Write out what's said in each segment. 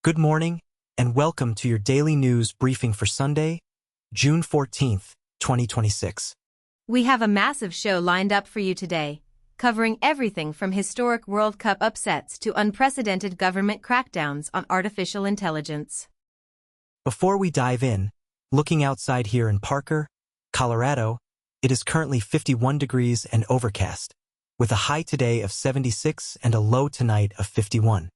Good morning, and welcome to your daily news briefing for Sunday, June 14th, 2026. We have a massive show lined up for you today, covering everything from historic World Cup upsets to unprecedented government crackdowns on artificial intelligence. Before we dive in, looking outside here in Parker, Colorado, it is currently 51 degrees and overcast, with a high today of 76 and a low tonight of 51.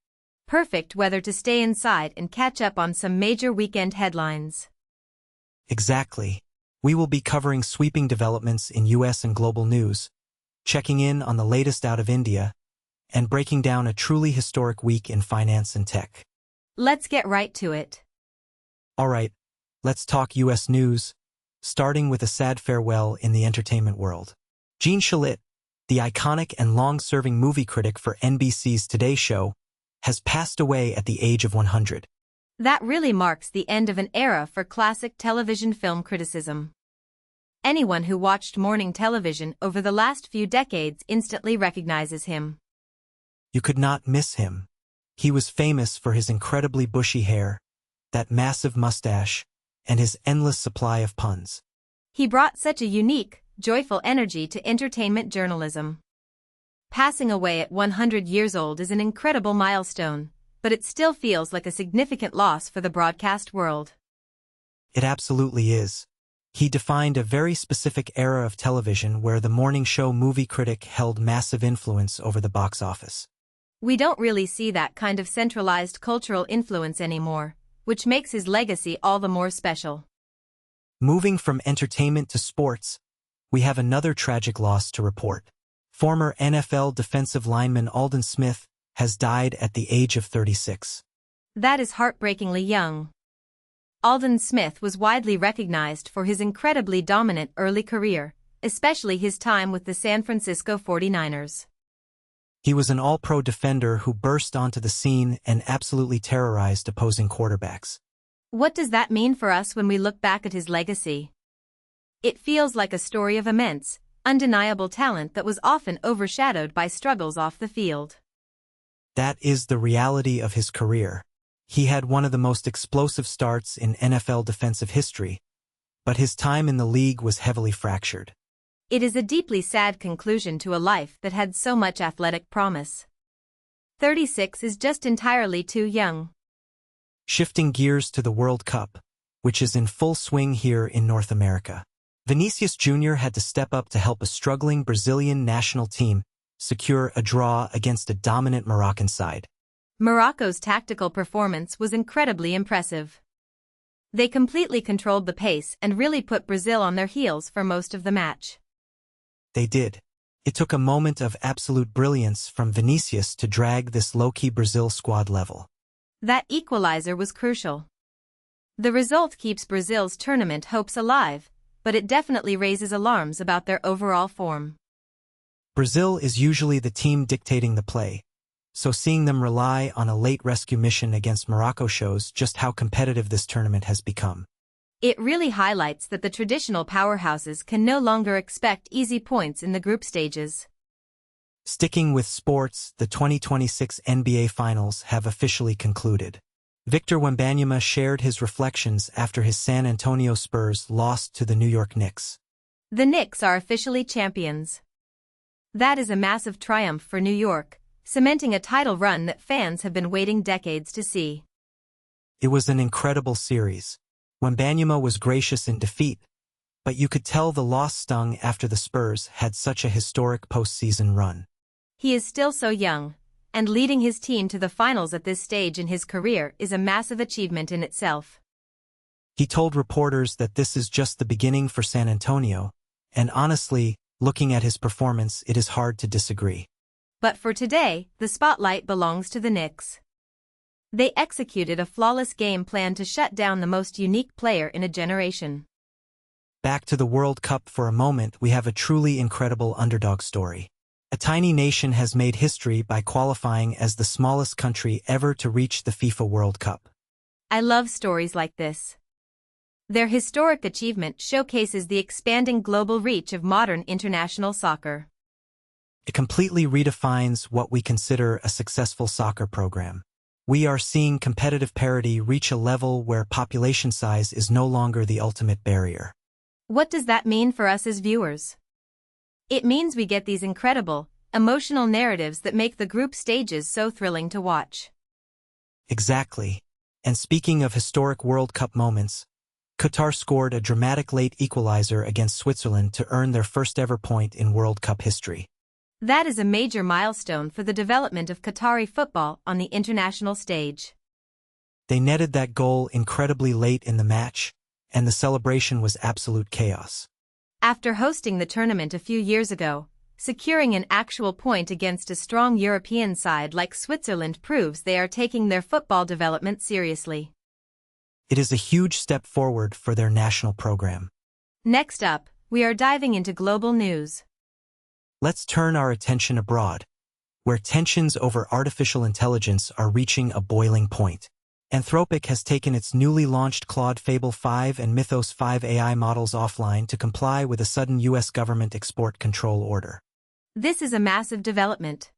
Perfect weather to stay inside and catch up on some major weekend headlines. Exactly. We will be covering sweeping developments in U.S. and global news, checking in on the latest out of India, and breaking down a truly historic week in finance and tech. Let's get right to it. All right, let's talk U.S. news, starting with a sad farewell in the entertainment world. Gene Shalit, the iconic and long-serving movie critic for NBC's Today Show, has passed away at the age of 100. That really marks the end of an era for classic television film criticism. Anyone who watched morning television over the last few decades instantly recognizes him. You could not miss him. He was famous for his incredibly bushy hair, that massive mustache, and his endless supply of puns. He brought such a unique, joyful energy to entertainment journalism. Passing away at 100 years old is an incredible milestone, but it still feels like a significant loss for the broadcast world. It absolutely is. He defined a very specific era of television where the morning show movie critic held massive influence over the box office. We don't really see that kind of centralized cultural influence anymore, which makes his legacy all the more special. Moving from entertainment to sports, we have another tragic loss to report. Former NFL defensive lineman Aldon Smith has died at the age of 36. That is heartbreakingly young. Aldon Smith was widely recognized for his incredibly dominant early career, especially his time with the San Francisco 49ers. He was an all-pro defender who burst onto the scene and absolutely terrorized opposing quarterbacks. What does that mean for us when we look back at his legacy? It feels like a story of immense, undeniable talent that was often overshadowed by struggles off the field. That is the reality of his career. He had one of the most explosive starts in NFL defensive history, but his time in the league was heavily fractured. It is a deeply sad conclusion to a life that had so much athletic promise. 36 is just entirely too young. Shifting gears to the World Cup, which is in full swing here in North America. Vinicius Jr. had to step up to help a struggling Brazilian national team secure a draw against a dominant Moroccan side. Morocco's tactical performance was incredibly impressive. They completely controlled the pace and really put Brazil on their heels for most of the match. They did. It took a moment of absolute brilliance from Vinicius to drag this low-key Brazil squad level. That equalizer was crucial. The result keeps Brazil's tournament hopes alive, but it definitely raises alarms about their overall form. Brazil is usually the team dictating the play, so seeing them rely on a late rescue mission against Morocco shows just how competitive this tournament has become. It really highlights that the traditional powerhouses can no longer expect easy points in the group stages. Sticking with sports, the 2026 NBA Finals have officially concluded. Victor Wembanyama shared his reflections after his San Antonio Spurs lost to the New York Knicks. The Knicks are officially champions. That is a massive triumph for New York, cementing a title run that fans have been waiting decades to see. It was an incredible series. Wembanyama was gracious in defeat, but you could tell the loss stung after the Spurs had such a historic postseason run. He is still so young, and leading his team to the finals at this stage in his career is a massive achievement in itself. He told reporters that this is just the beginning for San Antonio, and honestly, looking at his performance, it is hard to disagree. But for today, the spotlight belongs to the Knicks. They executed a flawless game plan to shut down the most unique player in a generation. Back to the World Cup for a moment, we have a truly incredible underdog story. A tiny nation has made history by qualifying as the smallest country ever to reach the FIFA World Cup. I love stories like this. Their historic achievement showcases the expanding global reach of modern international soccer. It completely redefines what we consider a successful soccer program. We are seeing competitive parity reach a level where population size is no longer the ultimate barrier. What does that mean for us as viewers? It means we get these incredible, emotional narratives that make the group stages so thrilling to watch. Exactly. And speaking of historic World Cup moments, Qatar scored a dramatic late equalizer against Switzerland to earn their first-ever point in World Cup history. That is a major milestone for the development of Qatari football on the international stage. They netted that goal incredibly late in the match, and the celebration was absolute chaos. After hosting the tournament a few years ago, securing an actual point against a strong European side like Switzerland proves they are taking their football development seriously. It is a huge step forward for their national program. Next up, we are diving into global news. Let's turn our attention abroad, where tensions over artificial intelligence are reaching a boiling point. Anthropic has taken its newly launched Claude Fable 5 and Mythos 5 AI models offline to comply with a sudden U.S. government export control order. This is a massive development.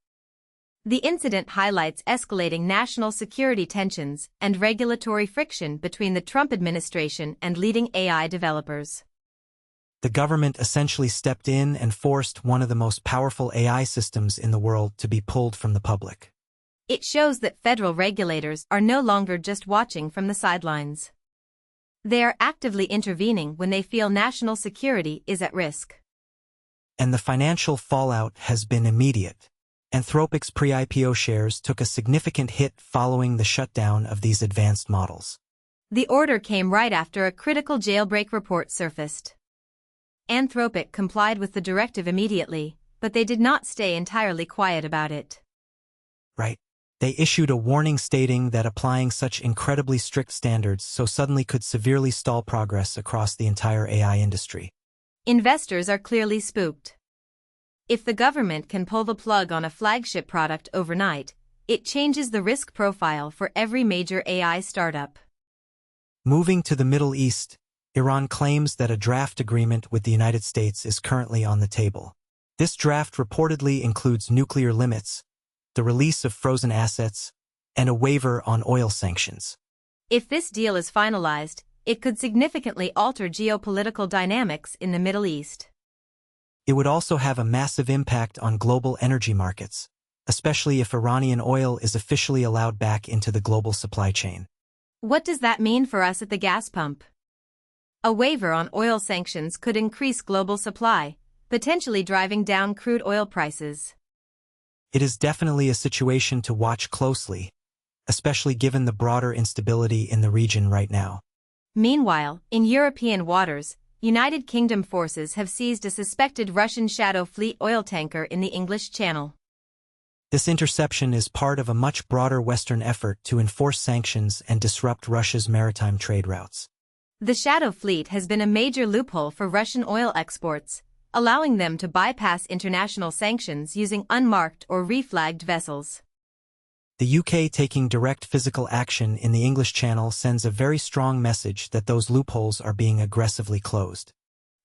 The incident highlights escalating national security tensions and regulatory friction between the Trump administration and leading AI developers. The government essentially stepped in and forced one of the most powerful AI systems in the world to be pulled from the public. It shows that federal regulators are no longer just watching from the sidelines. They are actively intervening when they feel national security is at risk. And the financial fallout has been immediate. Anthropic's pre-IPO shares took a significant hit following the shutdown of these advanced models. The order came right after a critical jailbreak report surfaced. Anthropic complied with the directive immediately, but they did not stay entirely quiet about it. Right. They issued a warning stating that applying such incredibly strict standards so suddenly could severely stall progress across the entire AI industry. Investors are clearly spooked. If the government can pull the plug on a flagship product overnight, it changes the risk profile for every major AI startup. Moving to the Middle East, Iran claims that a draft agreement with the United States is currently on the table. This draft reportedly includes nuclear limits, the release of frozen assets, and a waiver on oil sanctions. If this deal is finalized, it could significantly alter geopolitical dynamics in the Middle East. It would also have a massive impact on global energy markets, especially if Iranian oil is officially allowed back into the global supply chain. What does that mean for us at the gas pump? A waiver on oil sanctions could increase global supply, potentially driving down crude oil prices. It is definitely a situation to watch closely, especially given the broader instability in the region right now. Meanwhile, in European waters, United Kingdom forces have seized a suspected Russian Shadow Fleet oil tanker in the English Channel. This interception is part of a much broader Western effort to enforce sanctions and disrupt Russia's maritime trade routes. The Shadow Fleet has been a major loophole for Russian oil exports, allowing them to bypass international sanctions using unmarked or reflagged vessels. The UK taking direct physical action in the English Channel sends a very strong message that those loopholes are being aggressively closed.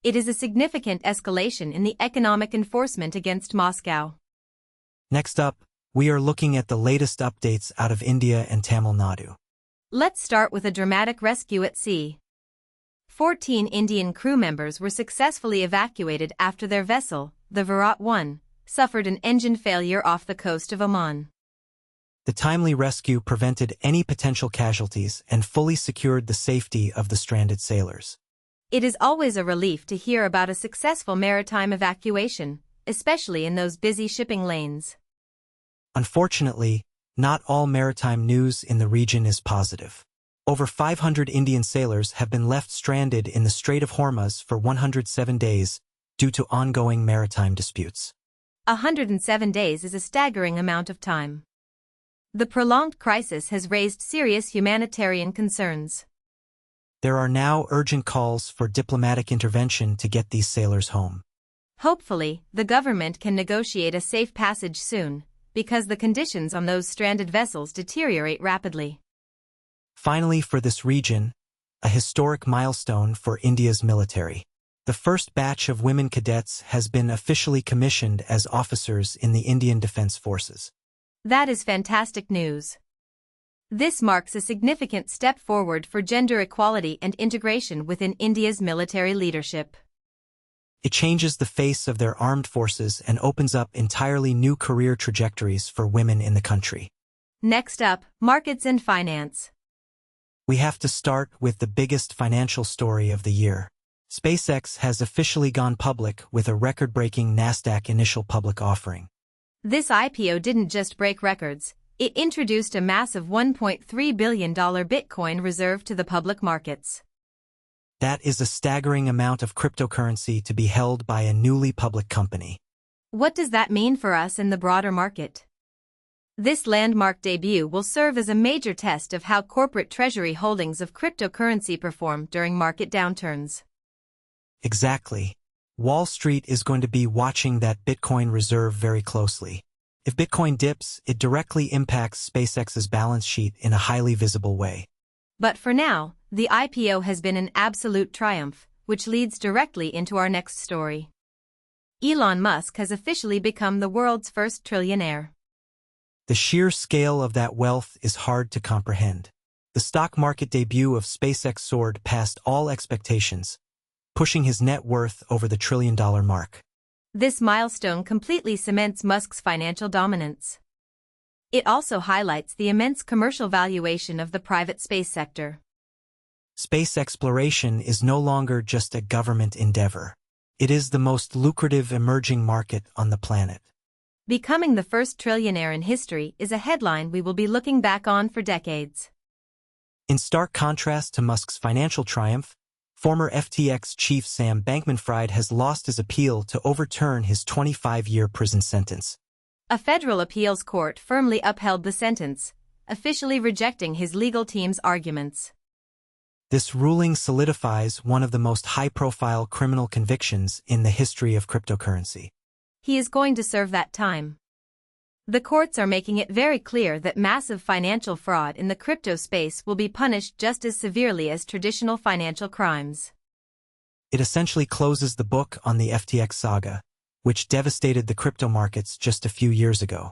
It is a significant escalation in the economic enforcement against Moscow. Next up, we are looking at the latest updates out of India and Tamil Nadu. Let's start with a dramatic rescue at sea. 14 Indian crew members were successfully evacuated after their vessel, the Virat 1, suffered an engine failure off the coast of Oman. The timely rescue prevented any potential casualties and fully secured the safety of the stranded sailors. It is always a relief to hear about a successful maritime evacuation, especially in those busy shipping lanes. Unfortunately, not all maritime news in the region is positive. Over 500 Indian sailors have been left stranded in the Strait of Hormuz for 107 days due to ongoing maritime disputes. 107 days is a staggering amount of time. The prolonged crisis has raised serious humanitarian concerns. There are now urgent calls for diplomatic intervention to get these sailors home. Hopefully, the government can negotiate a safe passage soon, because the conditions on those stranded vessels deteriorate rapidly. Finally, for this region, a historic milestone for India's military. The first batch of women cadets has been officially commissioned as officers in the Indian Defence Forces. That is fantastic news. This marks a significant step forward for gender equality and integration within India's military leadership. It changes the face of their armed forces and opens up entirely new career trajectories for women in the country. Next up, markets and finance. We have to start with the biggest financial story of the year. SpaceX has officially gone public with a record-breaking Nasdaq initial public offering. This IPO didn't just break records, it introduced a massive $1.3 billion Bitcoin reserve to the public markets. That is a staggering amount of cryptocurrency to be held by a newly public company. What does that mean for us in the broader market? This landmark debut will serve as a major test of how corporate treasury holdings of cryptocurrency perform during market downturns. Exactly. Wall Street is going to be watching that Bitcoin reserve very closely. If Bitcoin dips, it directly impacts SpaceX's balance sheet in a highly visible way. But for now, the IPO has been an absolute triumph, which leads directly into our next story. Elon Musk has officially become the world's first trillionaire. The sheer scale of that wealth is hard to comprehend. The stock market debut of SpaceX soared past all expectations, pushing his net worth over the $1 trillion mark. This milestone completely cements Musk's financial dominance. It also highlights the immense commercial valuation of the private space sector. Space exploration is no longer just a government endeavor. It is the most lucrative emerging market on the planet. Becoming the first trillionaire in history is a headline we will be looking back on for decades. In stark contrast to Musk's financial triumph, former FTX chief Sam Bankman-Fried has lost his appeal to overturn his 25-year prison sentence. A federal appeals court firmly upheld the sentence, officially rejecting his legal team's arguments. This ruling solidifies one of the most high-profile criminal convictions in the history of cryptocurrency. He is going to serve that time. The courts are making it very clear that massive financial fraud in the crypto space will be punished just as severely as traditional financial crimes. It essentially closes the book on the FTX saga, which devastated the crypto markets just a few years ago.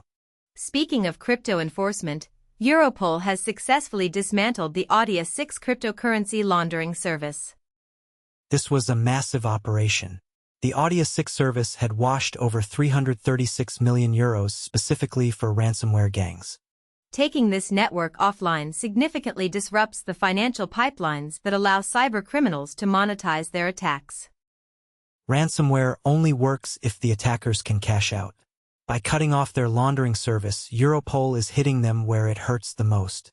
Speaking of crypto enforcement, Europol has successfully dismantled the Audia 6 cryptocurrency laundering service. This was a massive operation. The Audia 6 service had washed over €336 million specifically for ransomware gangs. Taking this network offline significantly disrupts the financial pipelines that allow cybercriminals to monetize their attacks. Ransomware only works if the attackers can cash out. By cutting off their laundering service, Europol is hitting them where it hurts the most.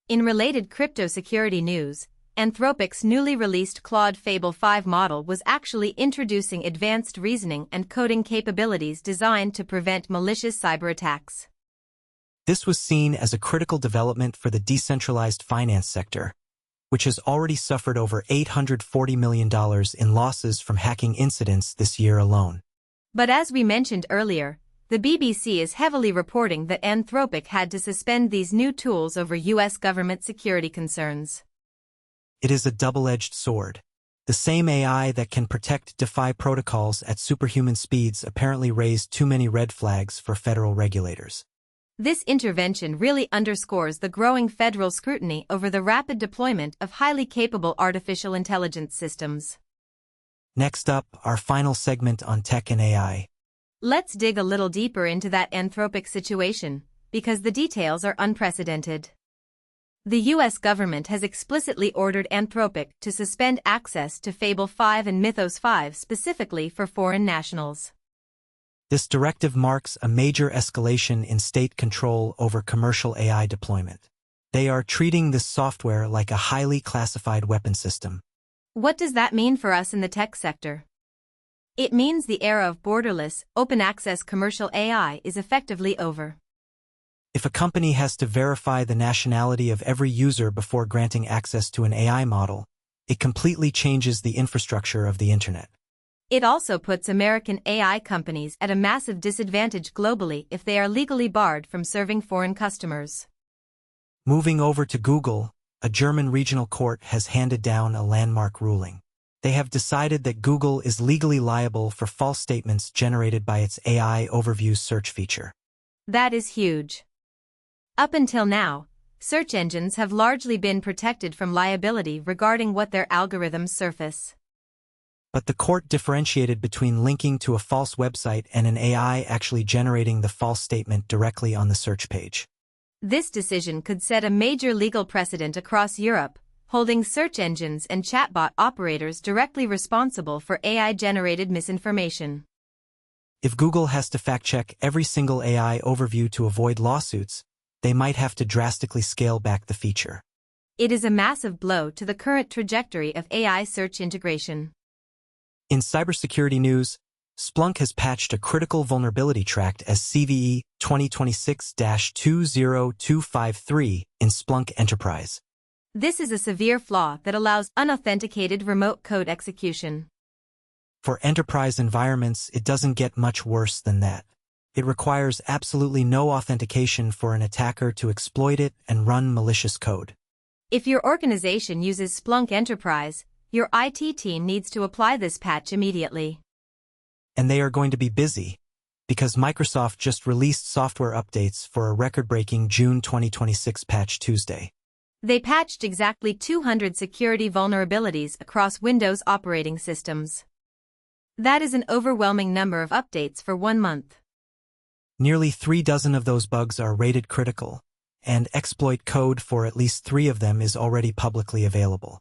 In related crypto security news, Anthropic's newly released Claude Fable 5 model was actually introducing advanced reasoning and coding capabilities designed to prevent malicious cyber attacks. This was seen as a critical development for the decentralized finance sector, which has already suffered over $840 million in losses from hacking incidents this year alone. But as we mentioned earlier, the BBC is heavily reporting that Anthropic had to suspend these new tools over U.S. government security concerns. It is a double-edged sword. The same AI that can protect DeFi protocols at superhuman speeds apparently raised too many red flags for federal regulators. This intervention really underscores the growing federal scrutiny over the rapid deployment of highly capable artificial intelligence systems. Next up, our final segment on tech and AI. Let's dig a little deeper into that Anthropic situation, because the details are unprecedented. The U.S. government has explicitly ordered Anthropic to suspend access to Fable 5 and Mythos 5 specifically for foreign nationals. This directive marks a major escalation in state control over commercial AI deployment. They are treating this software like a highly classified weapon system. What does that mean for us in the tech sector? It means the era of borderless, open-access commercial AI is effectively over. If a company has to verify the nationality of every user before granting access to an AI model, it completely changes the infrastructure of the internet. It also puts American AI companies at a massive disadvantage globally if they are legally barred from serving foreign customers. Moving over to Google, a German regional court has handed down a landmark ruling. They have decided that Google is legally liable for false statements generated by its AI overview search feature. That is huge. Up until now, search engines have largely been protected from liability regarding what their algorithms surface. But the court differentiated between linking to a false website and an AI actually generating the false statement directly on the search page. This decision could set a major legal precedent across Europe, holding search engines and chatbot operators directly responsible for AI-generated misinformation. If Google has to fact-check every single AI overview to avoid lawsuits, they might have to drastically scale back the feature. It is a massive blow to the current trajectory of AI search integration. In cybersecurity news, Splunk has patched a critical vulnerability tracked as CVE 2026-20253 in Splunk Enterprise. This is a severe flaw that allows unauthenticated remote code execution. For enterprise environments, it doesn't get much worse than that. It requires absolutely no authentication for an attacker to exploit it and run malicious code. If your organization uses Splunk Enterprise, your IT team needs to apply this patch immediately. And they are going to be busy, because Microsoft just released software updates for a record-breaking June 2026 Patch Tuesday. They patched exactly 200 security vulnerabilities across Windows operating systems. That is an overwhelming number of updates for 1 month. Nearly 36 of those bugs are rated critical, and exploit code for at least 3 of them is already publicly available.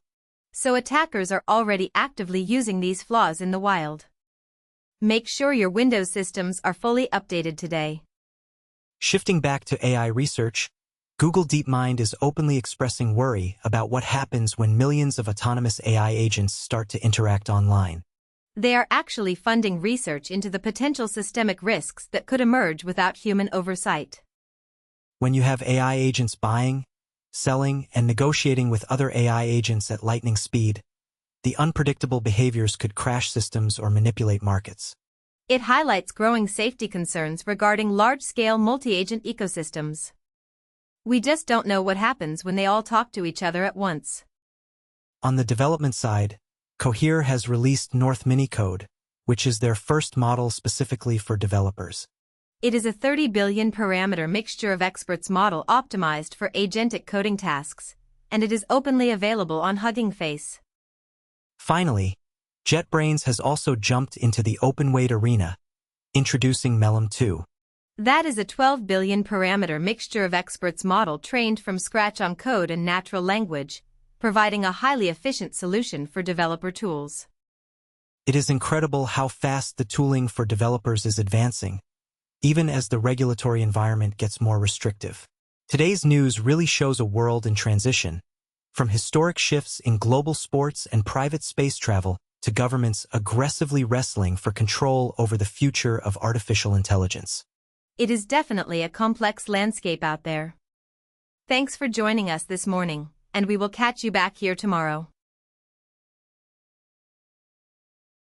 So attackers are already actively using these flaws in the wild. Make sure your Windows systems are fully updated today. Shifting back to AI research, Google DeepMind is openly expressing worry about what happens when millions of autonomous AI agents start to interact online. They are actually funding research into the potential systemic risks that could emerge without human oversight. When you have AI agents buying, selling, and negotiating with other AI agents at lightning speed, the unpredictable behaviors could crash systems or manipulate markets. It highlights growing safety concerns regarding large-scale multi-agent ecosystems. We just don't know what happens when they all talk to each other at once. On the development side, Cohere has released North Mini Code, which is their first model specifically for developers. It is a 30 billion parameter mixture of experts model optimized for agentic coding tasks, and it is openly available on Hugging Face. Finally, JetBrains has also jumped into the open-weight arena, introducing Melum 2. That is a 12 billion parameter mixture of experts model trained from scratch on code and natural language, providing a highly efficient solution for developer tools. It is incredible how fast the tooling for developers is advancing, even as the regulatory environment gets more restrictive. Today's news really shows a world in transition, from historic shifts in global sports and private space travel to governments aggressively wrestling for control over the future of artificial intelligence. It is definitely a complex landscape out there. Thanks for joining us this morning, and we will catch you back here tomorrow.